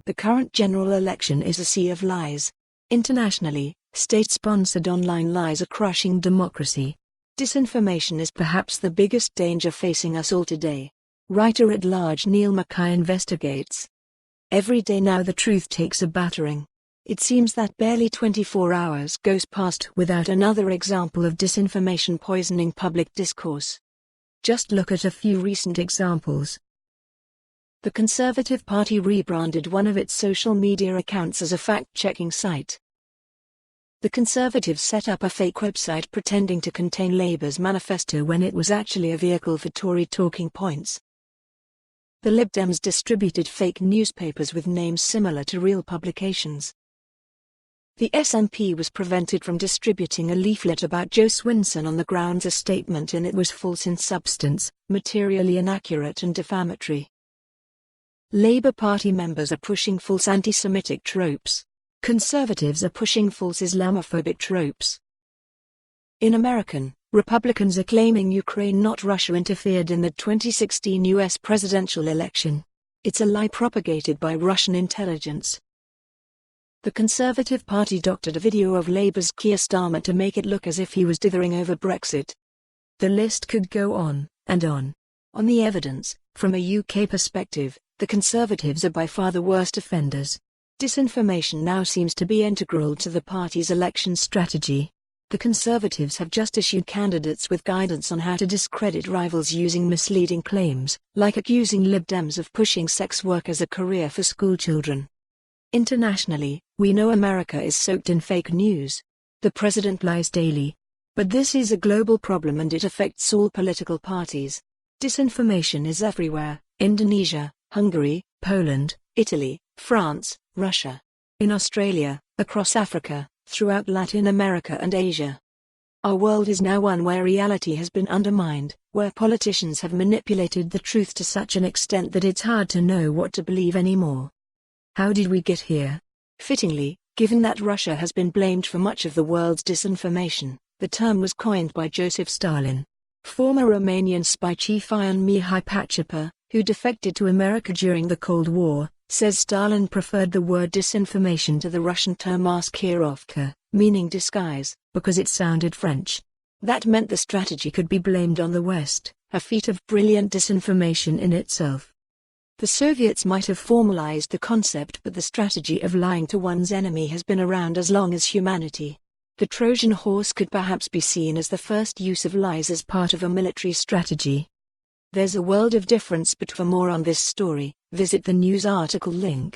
The current general election is a sea of lies. Internationally, state-sponsored online lies are crushing democracy. Disinformation is perhaps the biggest danger facing us all today. Writer-at-large Neil Mackay investigates. Every day now the truth takes a battering. It seems that barely 24 hours goes past without another example of disinformation poisoning public discourse. Just look at a few recent examples. The Conservative Party rebranded one of its social media accounts as a fact-checking site. The Conservatives set up a fake website pretending to contain Labour's manifesto when it was actually a vehicle for Tory talking points. The LibDems distributed fake newspapers with names similar to real publications. The SNP was prevented from distributing a leaflet about Jo Swinson on the grounds a statement in it was false in substance, materially inaccurate and defamatory. Labour Party members are pushing false anti-Semitic tropes. Conservatives are pushing false Islamophobic tropes. In American, Republicans are claiming Ukraine not Russia interfered in the 2016 US presidential election. It's a lie propagated by Russian intelligence. The Conservative Party doctored a video of Labour's Keir Starmer to make it look as if he was dithering over Brexit. The list could go on, and on. On the evidence, from a UK perspective, the Conservatives are by far the worst offenders. Disinformation now seems to be integral to the party's election strategy. The Conservatives have just issued candidates with guidance on how to discredit rivals using misleading claims, like accusing LibDems of pushing sex work as a career for schoolchildren. Internationally, we know America is soaked in fake news. The president lies daily. But this is a global problem and it affects all political parties. Disinformation is everywhere: Indonesia, Hungary, Poland, Italy, France, Russia. In Australia, across Africa, throughout Latin America and Asia. Our world is now one where reality has been undermined, where politicians have manipulated the truth to such an extent that it's hard to know what to believe anymore. How did we get here? Fittingly, given that Russia has been blamed for much of the world's disinformation, the term was coined by Joseph Stalin. Former Romanian spy chief Ion Mihai Pacepa, who defected to America during the Cold War, says Stalin preferred the word disinformation to the Russian term maskirovka, meaning disguise, because it sounded French. That meant the strategy could be blamed on the West, a feat of brilliant disinformation in itself. The Soviets might have formalized the concept, but the strategy of lying to one's enemy has been around as long as humanity. The Trojan horse could perhaps be seen as the first use of lies as part of a military strategy. There's a world of difference, but for more on this story, visit the news article link.